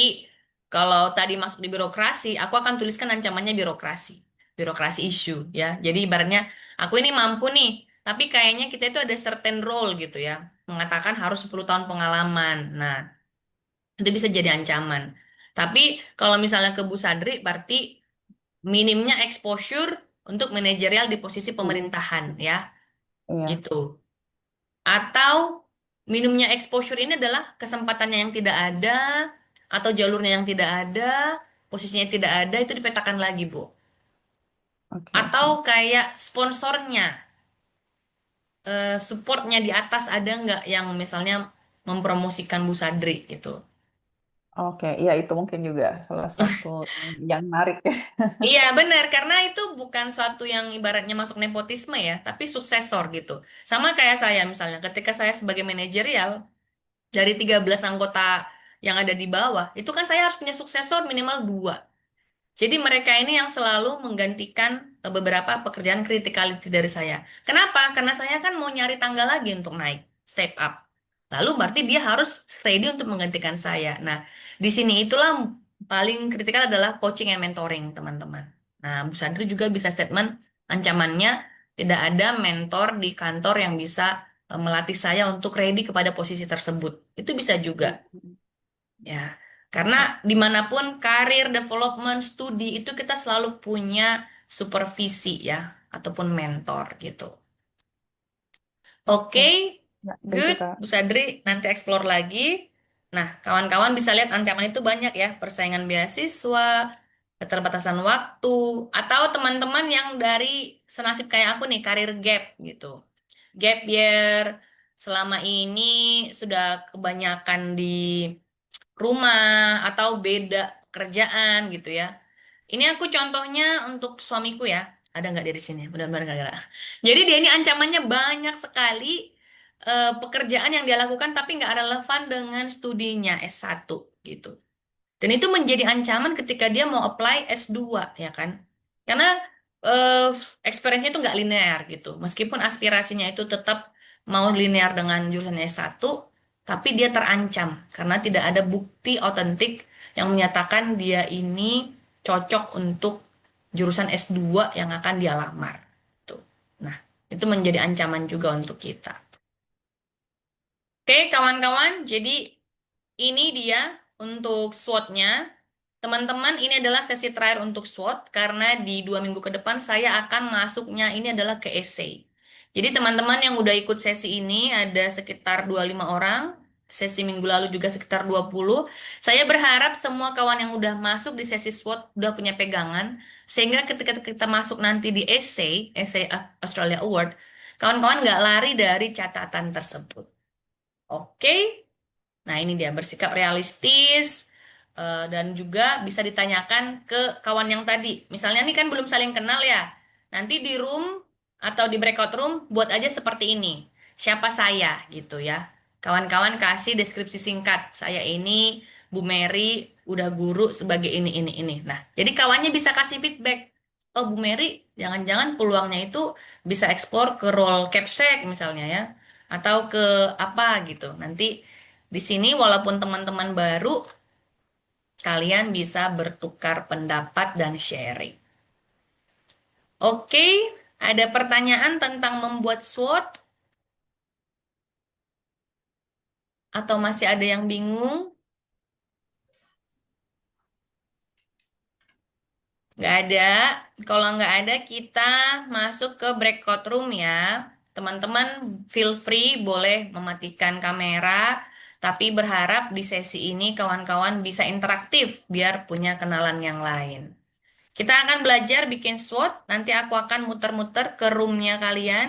kalau tadi masuk di birokrasi, aku akan tuliskan ancamannya birokrasi, birokrasi issue ya. Jadi ibaratnya aku ini mampu nih, tapi kayaknya kita itu ada certain role gitu ya, mengatakan harus 10 tahun pengalaman. Nah itu bisa jadi ancaman. Tapi kalau misalnya ke Bu Sadri, berarti minimnya exposure untuk manajerial di posisi Mm, pemerintahan ya, iya, gitu. Atau minimnya exposure ini adalah kesempatannya yang tidak ada, atau jalurnya yang tidak ada, posisinya tidak ada, itu dipetakan lagi, Bu. oke Atau oke. kayak sponsornya, supportnya di atas ada nggak yang misalnya mempromosikan Bu Sadri gitu. Oke, iya itu mungkin juga salah satu yang menarik ya. Iya benar, karena itu bukan suatu yang ibaratnya masuk nepotisme ya, tapi suksesor gitu. Sama kayak saya misalnya, ketika saya sebagai manajerial, dari 13 anggota yang ada di bawah, itu kan saya harus punya suksesor minimal dua. Jadi mereka ini yang selalu menggantikan beberapa pekerjaan criticality dari saya. Kenapa? Karena saya kan mau nyari tangga lagi untuk naik, step up. Lalu berarti dia harus ready untuk menggantikan saya. Nah, di sini itulah paling kritikal adalah coaching and mentoring, teman-teman. Nah, Bu Sadri juga bisa statement ancamannya tidak ada mentor di kantor yang bisa melatih saya untuk ready kepada posisi tersebut. Itu bisa juga. Mm, Ya, karena oke, dimanapun karir, development, studi itu kita selalu punya supervisi ya, ataupun mentor gitu. oke. Oke, Ya, thank you good, Kak. Bu Sadri, nanti explore lagi. Nah, kawan-kawan bisa lihat ancaman itu banyak ya, persaingan beasiswa, keterbatasan waktu, atau teman-teman yang dari senasib kayak aku nih, karir gap gitu. Gap year, selama ini sudah kebanyakan di rumah atau beda kerjaan gitu ya. Ini aku contohnya untuk suamiku ya. Ada nggak dari sini? Mudah-mudahan nggak ada. Jadi dia ini ancamannya banyak sekali pekerjaan yang dia lakukan tapi nggak relevan dengan studinya S1 gitu. Dan itu menjadi ancaman ketika dia mau apply S2 ya kan. Karena eh, experience-nya itu nggak linear gitu. Meskipun aspirasinya itu tetap mau linear dengan jurusan S1, tapi dia terancam karena tidak ada bukti otentik yang menyatakan dia ini cocok untuk jurusan S2 yang akan dia lamar. Tuh. Nah, itu menjadi ancaman juga untuk kita. Oke, kawan-kawan, jadi ini dia untuk SWOT-nya. Teman-teman, ini adalah sesi terakhir untuk SWOT karena di 2 minggu ke depan saya akan masuknya ini adalah ke essay. Jadi teman-teman yang udah ikut sesi ini ada sekitar 25 orang, sesi minggu lalu juga sekitar 20. Saya berharap semua kawan yang udah masuk di sesi SWOT udah punya pegangan, sehingga ketika kita masuk nanti di essay Australia Award, kawan-kawan nggak lari dari catatan tersebut. Oke? Nah, ini dia bersikap realistis dan juga bisa ditanyakan ke kawan yang tadi. Misalnya nih kan belum saling kenal ya. Nanti di room atau di breakout room buat aja seperti ini. Siapa saya gitu ya. Kawan-kawan kasih deskripsi singkat. Saya ini Bu Mary udah guru sebagai ini ini. Nah, jadi kawannya bisa kasih feedback. oh Bu Mary, jangan-jangan peluangnya itu bisa ekspor ke role capsek misalnya ya, atau ke apa gitu. Nanti di sini walaupun teman-teman baru, kalian bisa bertukar pendapat dan sharing. Oke, ada pertanyaan tentang membuat SWOT atau masih ada yang bingung? Nggak ada. Kalau nggak ada, kita masuk ke breakout room ya. Teman-teman, feel free boleh mematikan kamera, tapi berharap di sesi ini kawan-kawan bisa interaktif biar punya kenalan yang lain. Kita akan belajar bikin SWOT. Nanti aku akan muter-muter ke roomnya kalian.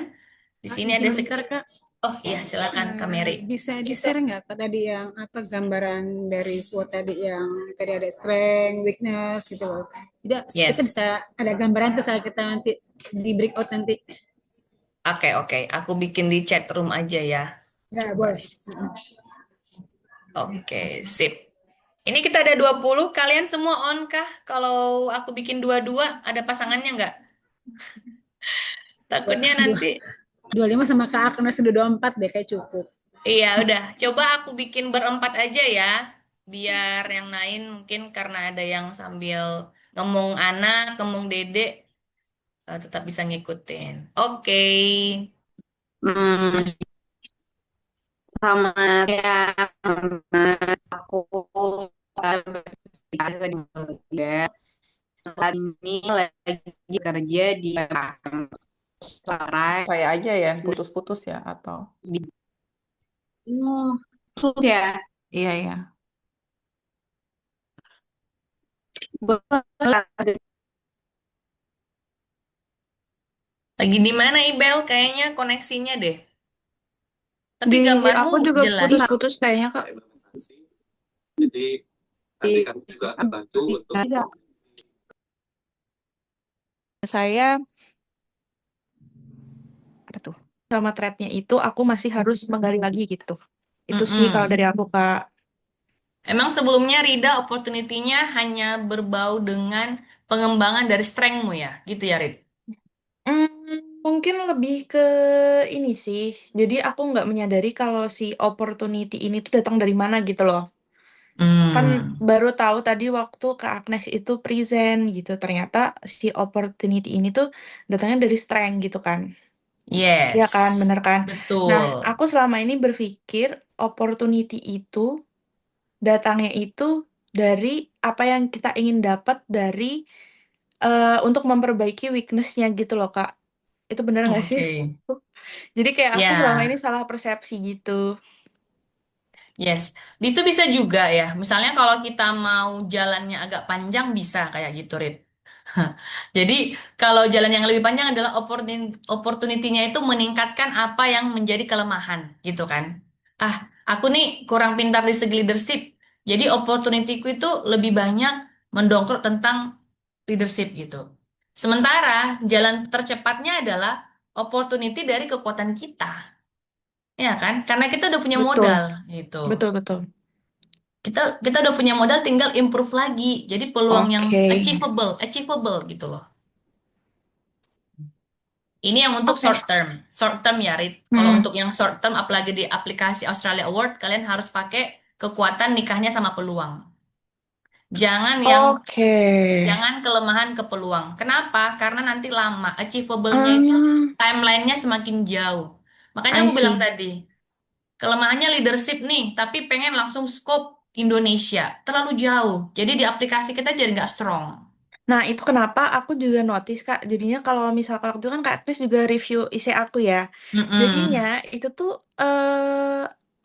Di Kak, sini ada izin bentar Kak. Oh iya, silakan Kak Mary. Bisa di-share nggak Kak tadi yang apa gambaran dari SWOT tadi yang tadi ada strength, weakness gitu loh. Tidak, kita Yes. bisa ada gambaran tuh kalau kita nanti di breakout nanti. Oke, oke. Aku bikin di chat room aja ya. Ya, Coba. boleh. Oke, sip. Ini kita ada 20, kalian semua on kah? Kalau aku bikin dua-dua, ada pasangannya nggak? Takutnya Dua, nanti. 25 sama Kak Agnes sudah 24 deh kayak cukup. Iya, udah. Coba aku bikin berempat aja ya. Biar yang lain mungkin karena ada yang sambil ngomong anak, ngomong dedek, tetap bisa ngikutin. Oke. Hmm, sama kayak aku juga saat ini lagi kerja di Sarai Saya aja ya yang putus-putus ya atau di khusus ya. iya ya. Lagi di mana Ibel? Kayaknya koneksinya deh. Tapi Di gambarmu aku juga jelas. putus-putus kayaknya, Kak. Jadi nanti kami juga akan bantu untuk Saya apa tuh? Sama threadnya itu aku masih harus menggali lagi gitu. Itu sih kalau Mm-mm. dari aku, Kak. Emang sebelumnya Rida opportunity-nya hanya berbau dengan pengembangan dari strength-mu ya? Gitu ya, Rid? Mungkin lebih ke ini sih. Jadi aku nggak menyadari kalau si opportunity ini tuh datang dari mana gitu loh. Kan Hmm, baru tahu tadi waktu Kak Agnes itu present gitu. Ternyata si opportunity ini tuh datangnya dari strength gitu kan. Iya kan, yes. bener kan? Nah, Betul. aku selama ini berpikir opportunity itu datangnya itu dari apa yang kita ingin dapat dari untuk memperbaiki weakness-nya gitu loh, Kak. Itu bener nggak sih? Oke. Jadi kayak aku selama ini Ya, salah persepsi gitu. yes. Itu bisa juga ya. Misalnya kalau kita mau jalannya agak panjang bisa kayak gitu, Rid. Jadi kalau jalan yang lebih panjang adalah opportunity-nya itu meningkatkan apa yang menjadi kelemahan gitu kan. Ah, aku nih kurang pintar di segi leadership. Jadi opportunity-ku itu lebih banyak mendongkrok tentang leadership gitu. Sementara jalan tercepatnya adalah opportunity dari kekuatan kita. Ya kan? Karena kita udah punya Betul, modal gitu. betul, betul. Kita udah punya modal tinggal improve lagi. Jadi peluang yang Oke, achievable gitu loh. Ini yang untuk oke. short term. Short term ya, Rit. Kalau Hmm. untuk yang short term, apalagi di aplikasi Australia Award, kalian harus pakai kekuatan nikahnya sama peluang. Jangan yang Oke. jangan kelemahan ke peluang. Kenapa? Karena nanti lama. Achievable-nya itu Hmm, timeline-nya semakin jauh. Makanya I aku bilang see. tadi, kelemahannya leadership nih, tapi pengen langsung scope Indonesia. Terlalu jauh. Jadi di aplikasi kita jadi nggak strong. Nah, itu kenapa aku juga notice, Kak. Jadinya kalau misalkan waktu itu kan Kak Agnes juga review isi aku ya. Jadinya Mm-mm. itu tuh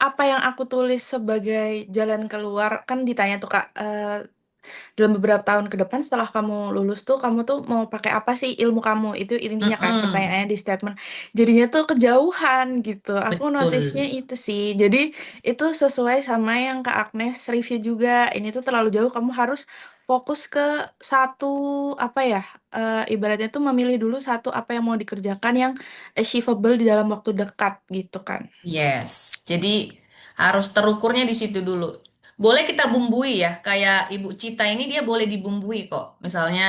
apa yang aku tulis sebagai jalan keluar kan ditanya tuh Kak, dalam beberapa tahun ke depan setelah kamu lulus tuh kamu tuh mau pakai apa sih ilmu kamu itu intinya kan Mm-mm. pertanyaannya di statement jadinya tuh kejauhan gitu aku notice-nya Betul. itu sih jadi itu sesuai sama yang Kak Agnes review juga ini tuh terlalu jauh kamu harus fokus ke satu apa ya ibaratnya tuh memilih dulu satu apa yang mau dikerjakan yang achievable di dalam waktu dekat gitu kan. Yes. Jadi harus terukurnya di situ dulu. Boleh kita bumbui ya, kayak Ibu Cita ini dia boleh dibumbui kok. Misalnya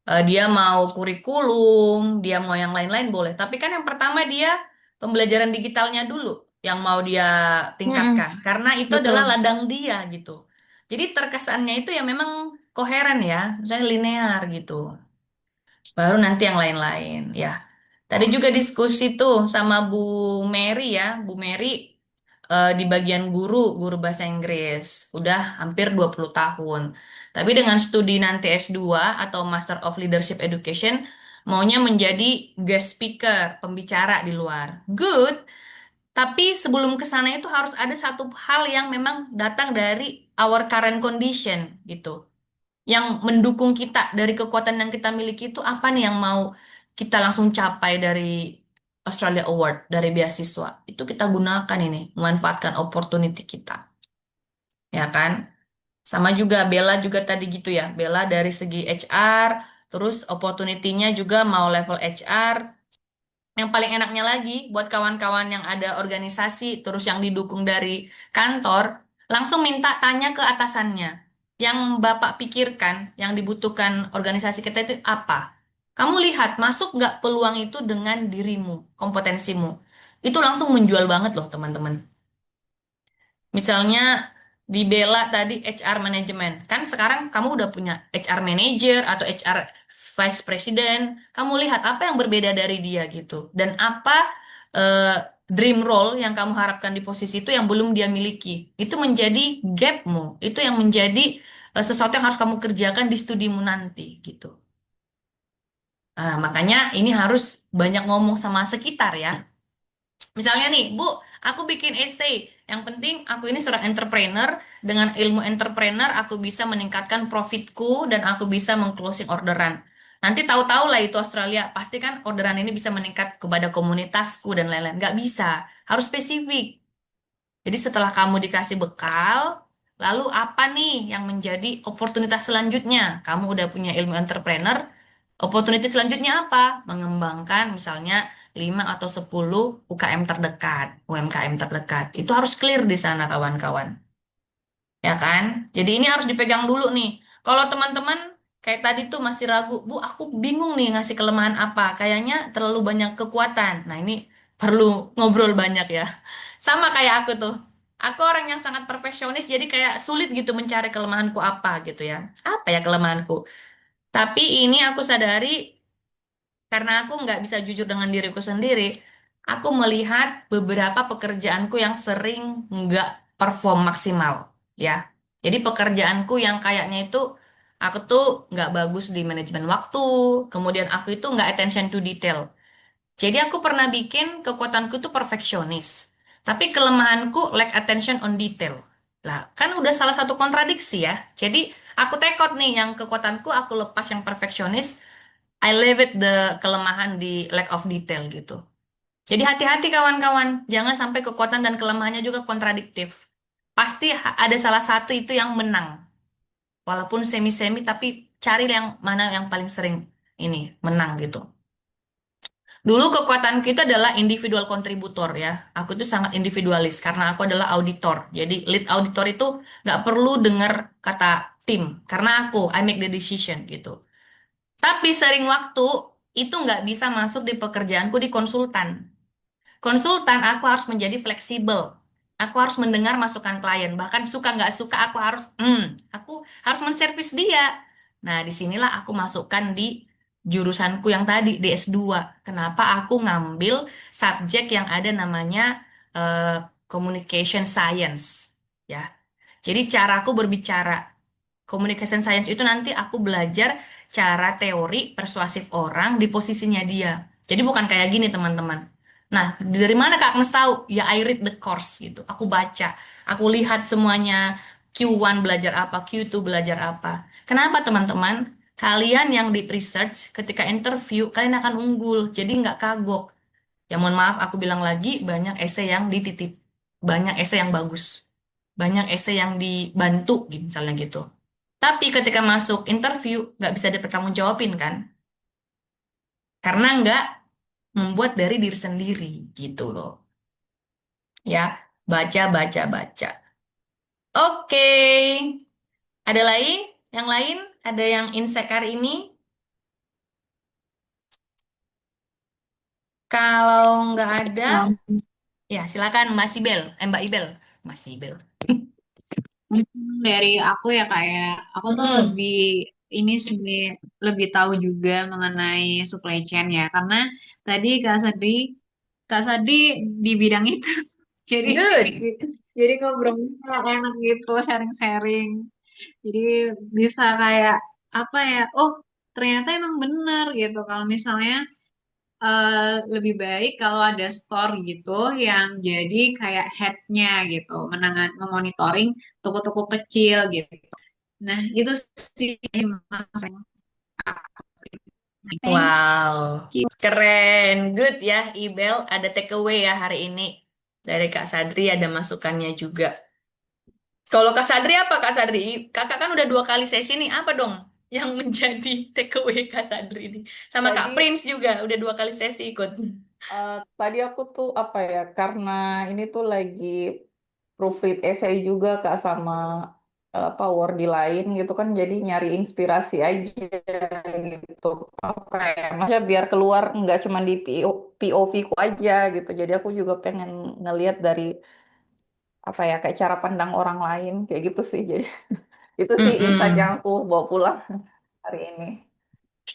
Dia mau kurikulum, dia mau yang lain-lain boleh. Tapi kan yang pertama dia pembelajaran digitalnya dulu yang mau dia Mm-mm, tingkatkan. Karena itu adalah betul. ladang dia gitu. Jadi terkesannya itu ya memang koheren ya, misalnya linear gitu. Baru nanti yang lain-lain ya. Tadi juga diskusi tuh sama Bu Mary ya. Bu Mary di bagian guru bahasa Inggris. Udah hampir 20 tahun. Tapi dengan studi nanti S2 atau Master of Leadership Education, maunya menjadi guest speaker, pembicara di luar. Good, tapi sebelum ke sana itu harus ada satu hal yang memang datang dari our current condition gitu, yang mendukung kita dari kekuatan yang kita miliki itu apa nih yang mau kita langsung capai dari Australia Award, dari beasiswa. Itu kita gunakan ini, memanfaatkan opportunity kita. Ya kan? Sama juga Bella juga tadi gitu ya. Bella dari segi HR, terus opportunity-nya juga mau level HR. Yang paling enaknya lagi buat kawan-kawan yang ada organisasi terus yang didukung dari kantor, langsung minta tanya ke atasannya. Yang Bapak pikirkan, yang dibutuhkan organisasi kita itu apa? Kamu lihat, masuk nggak peluang itu dengan dirimu, kompetensimu. Itu langsung menjual banget loh, teman-teman. Misalnya di Bella tadi HR Management. Kan sekarang kamu udah punya HR Manager atau HR Vice President. Kamu lihat apa yang berbeda dari dia gitu. Dan apa eh, dream role yang kamu harapkan di posisi itu yang belum dia miliki. Itu menjadi gapmu. Itu yang menjadi sesuatu yang harus kamu kerjakan di studimu nanti gitu. Makanya ini harus banyak ngomong sama sekitar ya. Misalnya nih, Bu, aku bikin essay. Yang penting aku ini seorang entrepreneur. Dengan ilmu entrepreneur, aku bisa meningkatkan profitku dan aku bisa mengclosing orderan. Nanti tahu-tahu lah itu Australia, pasti kan orderan ini bisa meningkat kepada komunitasku dan lain-lain. Nggak bisa, harus spesifik. Jadi setelah kamu dikasih bekal, lalu apa nih yang menjadi oportunitas selanjutnya? Kamu udah punya ilmu entrepreneur, opportunity selanjutnya apa? Mengembangkan misalnya 5 atau 10 UKM terdekat, UMKM terdekat. Itu harus clear di sana kawan-kawan. Ya kan? Jadi ini harus dipegang dulu nih. Kalau teman-teman kayak tadi tuh masih ragu, Bu, aku bingung nih ngasih kelemahan apa. Kayaknya terlalu banyak kekuatan. Nah, ini perlu ngobrol banyak ya. Sama kayak aku tuh. Aku orang yang sangat perfeksionis, jadi kayak sulit gitu mencari kelemahanku apa gitu ya. Apa ya kelemahanku? Tapi ini aku sadari karena aku nggak bisa jujur dengan diriku sendiri, aku melihat beberapa pekerjaanku yang sering nggak perform maksimal, ya. Jadi pekerjaanku yang kayaknya itu aku tuh nggak bagus di manajemen waktu, kemudian aku itu nggak attention to detail. Jadi aku pernah bikin kekuatanku itu perfeksionis, tapi kelemahanku lack attention on detail. Lah, kan udah salah satu kontradiksi ya. Jadi aku tekot nih yang kekuatanku aku lepas yang perfeksionis, I leave it the kelemahan di lack of detail gitu. Jadi hati-hati kawan-kawan, jangan sampai kekuatan dan kelemahannya juga kontradiktif. Pasti ada salah satu itu yang menang. Walaupun semi-semi, tapi cari yang mana yang paling sering ini menang gitu. Dulu kekuatan kita adalah individual kontributor ya. Aku tuh sangat individualis karena aku adalah auditor. Jadi lead auditor itu nggak perlu dengar kata tim karena aku I make the decision gitu. Tapi sering waktu itu nggak bisa masuk di pekerjaanku di konsultan. Konsultan aku harus menjadi fleksibel. Aku harus mendengar masukan klien. Bahkan suka nggak suka aku harus menservis dia. Nah, disinilah aku masukkan di jurusanku yang tadi di S2. Kenapa aku ngambil subjek yang ada namanya eh, communication science, ya. Jadi caraku berbicara. Communication science itu nanti aku belajar cara teori persuasif orang di posisinya dia. Jadi bukan kayak gini teman-teman. Nah, dari mana Kak Agnes tahu? Ya I read the course gitu. Aku baca, aku lihat semuanya. Q1 belajar apa, Q2 belajar apa. Kenapa teman-teman? Kalian yang di research ketika interview, kalian akan unggul. Jadi nggak kagok. Ya mohon maaf, aku bilang lagi, banyak esai yang dititip. Banyak esai yang bagus. Banyak esai yang dibantu, gitu, misalnya gitu. Tapi ketika masuk interview, nggak bisa dipertanggungjawabin kan? Karena nggak membuat dari diri sendiri, gitu loh. Ya, baca, baca, baca. Oke, ada lagi? Yang lain? Ada yang insight hari ini? Kalau nggak ada, Um, ya silakan Mbak Sibel, Mbak Ibel, Mbak Sibel. Mungkin dari aku ya kayak aku tuh Mm-mm. lebih ini sih lebih tahu juga mengenai supply chain ya karena tadi Kak Sadri di bidang itu jadi Good. jadi ngobrolnya enak gitu sharing-sharing jadi bisa kayak apa ya oh ternyata emang bener gitu kalau misalnya lebih baik kalau ada store gitu yang jadi kayak headnya gitu memonitoring toko-toko kecil gitu. Nah itu sih maksudnya. Wow, Gitu. keren. Good ya, Ibel. Ada takeaway ya hari ini. Dari Kak Sadri ada masukannya juga. Kalau Kak Sadri apa Kak Sadri? Kakak kan udah 2 kali sesi nih. Apa dong yang menjadi takeaway Kak Sadri ini? Sama Kak Tadi Prince juga udah 2 kali sesi ikut. tadi aku tuh apa ya, karena ini tuh lagi proofread essay juga Kak sama apa Wordy lain gitu kan, jadi nyari inspirasi aja gitu. Apa ya, maksudnya biar keluar nggak cuma di POV ku aja gitu. Jadi aku juga pengen ngelihat dari apa ya, kayak cara pandang orang lain kayak gitu sih. Jadi itu sih insight yang Mm-mm. aku bawa pulang hari ini.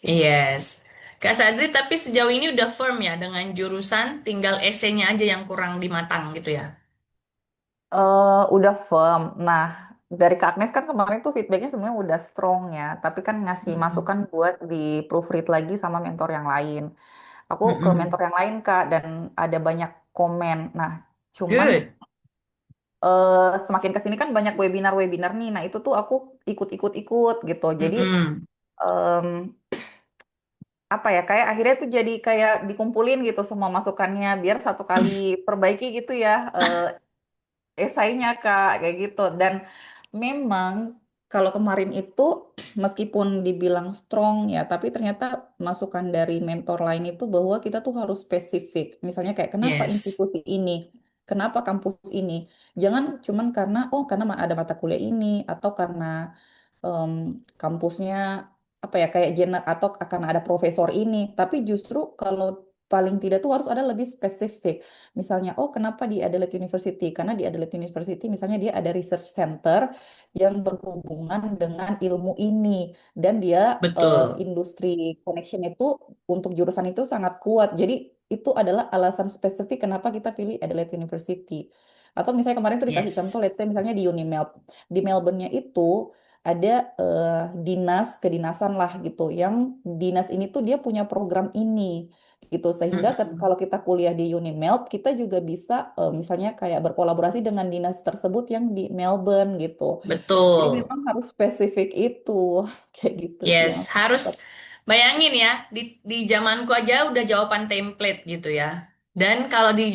Yes. Kak Sadri tapi sejauh ini udah firm ya dengan jurusan, tinggal esainya aja yang kurang dimatang gitu ya. Udah firm. Nah, dari Kak Agnes kan kemarin tuh feedbacknya sebenarnya udah strong ya, tapi kan ngasih Mm-mm. masukan buat di proofread lagi sama mentor yang lain. Aku ke Mm-mm. mentor yang lain Kak, dan ada banyak komen. Nah, cuman Good. semakin ke sini kan banyak webinar-webinar nih. Nah, itu tuh aku ikut-ikut gitu. Jadi Mm-mm. em, apa ya, kayak akhirnya tuh jadi kayak dikumpulin gitu semua masukannya biar satu kali perbaiki gitu ya esainya Kak kayak gitu. Dan memang kalau kemarin itu meskipun dibilang strong ya, tapi ternyata masukan dari mentor lain itu bahwa kita tuh harus spesifik. Misalnya kayak kenapa Yes. institusi ini, kenapa kampus ini. Jangan cuman karena oh karena ada mata kuliah ini atau karena em, kampusnya apa ya, kayak atau akan ada profesor ini, tapi justru kalau paling tidak tuh harus ada lebih spesifik. Misalnya, oh kenapa di Adelaide University? Karena di Adelaide University misalnya dia ada research center yang berhubungan dengan ilmu ini, dan dia Betul. industri connection itu untuk jurusan itu sangat kuat. Jadi itu adalah alasan spesifik kenapa kita pilih Adelaide University. Atau misalnya kemarin tuh dikasih contoh, Yes. let's say misalnya di Unimelb. Di Melbourne-nya itu ada dinas kedinasan lah gitu, yang dinas ini tuh dia punya program ini gitu, sehingga Mm-mm. kalau kita kuliah di Unimelb kita juga bisa misalnya kayak berkolaborasi dengan dinas tersebut yang di Melbourne gitu. Jadi Betul. memang harus spesifik itu kayak gitu sih Yes, yang aku harus dapat. bayangin ya, di zamanku aja udah jawaban template gitu ya. Dan kalau di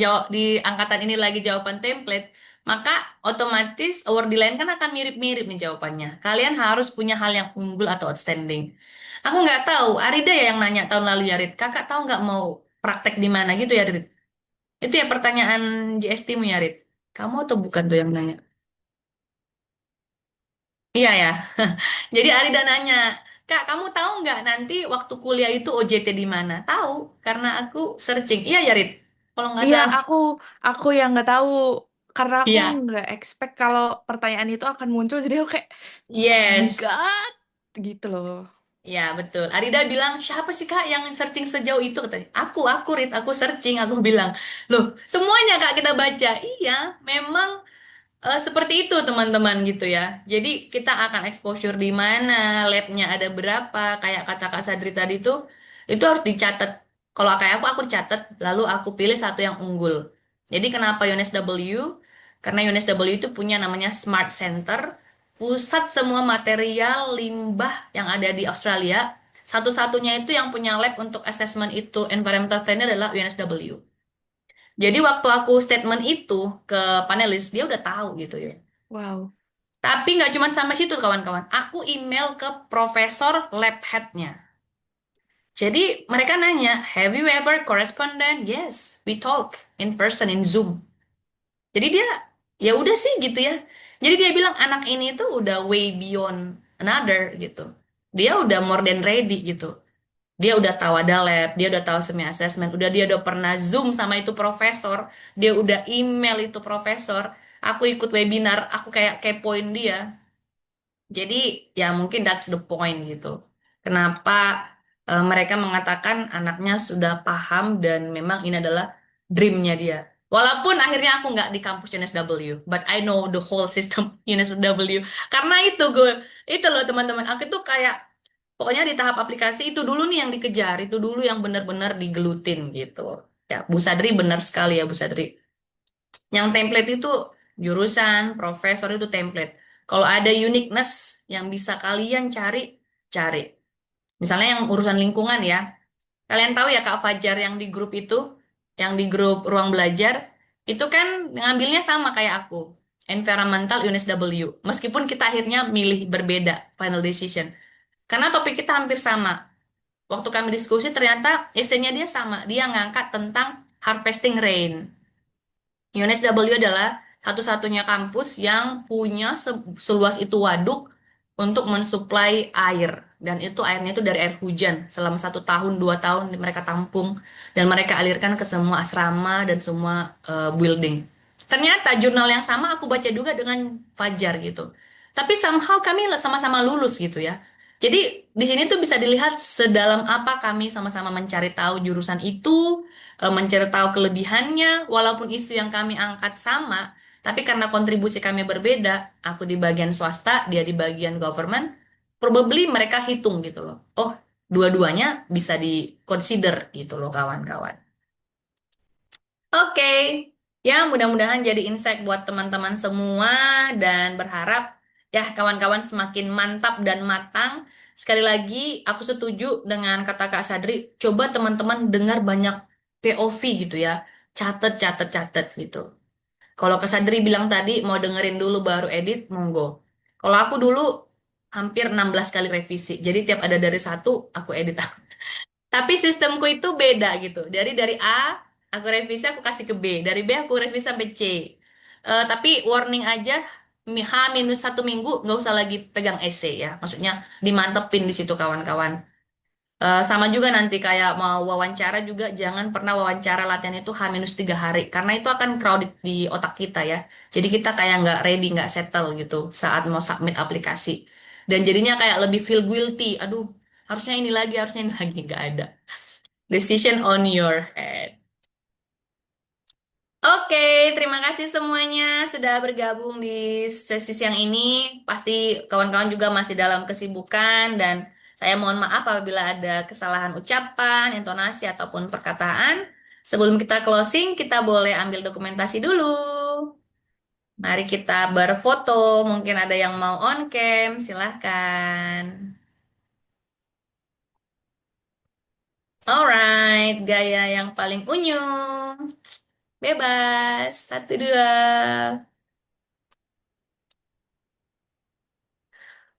angkatan ini lagi jawaban template, maka otomatis award di lain kan akan mirip-mirip nih jawabannya. Kalian harus punya hal yang unggul atau outstanding. Aku nggak tahu, Arida ya yang nanya tahun lalu ya, Rit. Kakak tahu nggak mau praktek di mana gitu ya, Rit? Itu ya pertanyaan JST-mu ya, Rit. Kamu atau bukan tuh yang nanya? Iya ya. Jadi Arida nanya, Kak, kamu tahu nggak nanti waktu kuliah itu OJT di mana? Tahu, karena aku searching. Iya ya, Rit. Kalau nggak Iya, salah. aku yang nggak tahu karena aku Iya, nggak expect kalau pertanyaan itu akan muncul, jadi aku kayak, oh my yes. God, gitu loh. Ya, betul. Arida bilang, siapa sih Kak yang searching sejauh itu? Katanya, aku Rit, aku searching. Aku bilang, loh, semuanya Kak kita baca. Iya, memang seperti itu teman-teman gitu ya. Jadi kita akan exposure di mana, labnya ada berapa, kayak kata Kak Sadri tadi tuh, itu harus dicatat. Kalau kayak aku dicatat, lalu aku pilih satu yang unggul. Jadi kenapa UNSW? Karena UNSW itu punya namanya Smart Center, pusat semua material limbah yang ada di Australia. Satu-satunya itu yang punya lab untuk assessment itu environmental friendly adalah UNSW. Jadi waktu aku statement itu ke panelis, dia udah tahu gitu ya. Wow. Tapi nggak cuma sampai situ kawan-kawan. Aku email ke profesor lab head-nya. Jadi mereka nanya, have you ever correspondent? Yes, we talk in person in Zoom. Jadi dia ya udah sih gitu ya. Jadi dia bilang anak ini tuh udah way beyond another gitu. Dia udah more than ready gitu. Dia udah tahu ada lab, dia udah tahu semi assessment, dia udah pernah Zoom sama itu profesor, dia udah email itu profesor. Aku ikut webinar, aku kayak kepoin dia. Jadi ya mungkin that's the point gitu. Kenapa mereka mengatakan anaknya sudah paham dan memang ini adalah dreamnya dia. Walaupun akhirnya aku nggak di kampus UNSW, but I know the whole system UNSW. Karena itu loh teman-teman, aku tuh kayak pokoknya di tahap aplikasi itu dulu nih yang dikejar, itu dulu yang benar-benar digelutin gitu. Ya, Bu Sadri benar sekali ya Bu Sadri. Yang template itu jurusan, profesor itu template. Kalau ada uniqueness yang bisa kalian cari, cari. Misalnya yang urusan lingkungan ya. Kalian tahu ya Kak Fajar yang di grup itu, yang di grup ruang belajar, itu kan ngambilnya sama kayak aku. Environmental UNSW. Meskipun kita akhirnya milih berbeda final decision. Karena topik kita hampir sama. Waktu kami diskusi ternyata esainya dia sama. Dia ngangkat tentang harvesting rain. UNSW adalah satu-satunya kampus yang punya seluas itu waduk untuk mensuplai air. Dan itu airnya itu dari air hujan. Selama 1 tahun, 2 tahun mereka tampung. Dan mereka alirkan ke semua asrama dan semua building. Ternyata jurnal yang sama aku baca juga dengan Fajar gitu. Tapi somehow kami sama-sama lulus gitu ya. Jadi di sini tuh bisa dilihat sedalam apa kami sama-sama mencari tahu jurusan itu, mencari tahu kelebihannya, walaupun isu yang kami angkat sama, tapi karena kontribusi kami berbeda, aku di bagian swasta, dia di bagian government, probably mereka hitung gitu loh. Oh, dua-duanya bisa di-consider gitu loh kawan-kawan. Oke, ya mudah-mudahan jadi insight buat teman-teman semua dan berharap ya kawan-kawan semakin mantap dan matang. Sekali lagi, aku setuju dengan kata Kak Sadri, coba teman-teman dengar banyak POV gitu ya, catet, catet, catet gitu. Kalau Kak Sadri bilang tadi mau dengerin dulu baru edit, monggo. Kalau aku dulu hampir 16 kali revisi, jadi tiap ada dari satu, aku edit. Tapi sistemku itu beda gitu. Dari A aku revisi aku kasih ke B, dari B aku revisi sampai C. Tapi warning aja H-1 minggu nggak usah lagi pegang essay ya. Maksudnya dimantepin di situ kawan-kawan. Sama juga nanti kayak mau wawancara juga jangan pernah wawancara latihan itu H-3 hari karena itu akan crowded di otak kita ya. Jadi kita kayak nggak ready, nggak settle gitu saat mau submit aplikasi. Dan jadinya kayak lebih feel guilty. Aduh, harusnya ini lagi nggak ada. Decision on your head. Oke, terima kasih semuanya sudah bergabung di sesi siang ini. Pasti kawan-kawan juga masih dalam kesibukan dan saya mohon maaf apabila ada kesalahan ucapan, intonasi, ataupun perkataan. Sebelum kita closing, kita boleh ambil dokumentasi dulu. Mari kita berfoto. Mungkin ada yang mau on cam, silahkan. Alright, gaya yang paling unyu. Bebas. 1, 2.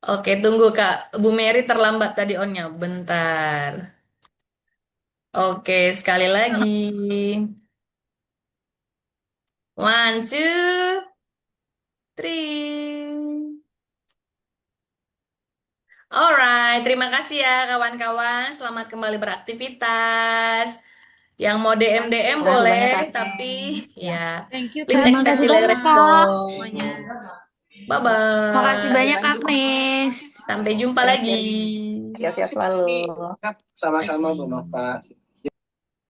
Oke, tunggu Kak. Bu Mary terlambat tadi onnya. Bentar. Oke, sekali lagi. 1, 2, 3. Alright, terima kasih ya kawan-kawan. Selamat kembali beraktivitas. Yang mau DM-DM Terima kasih boleh, banyak Kak. tapi Ya. ya Thank you, please Kak. expect Makasih delay banyak, Kak. response. Semuanya. Bye-bye. Makasih banyak Agnes. Sampai jumpa Thank lagi. you. Siap-siap selalu. Sama-sama Bu Kasih. Nova.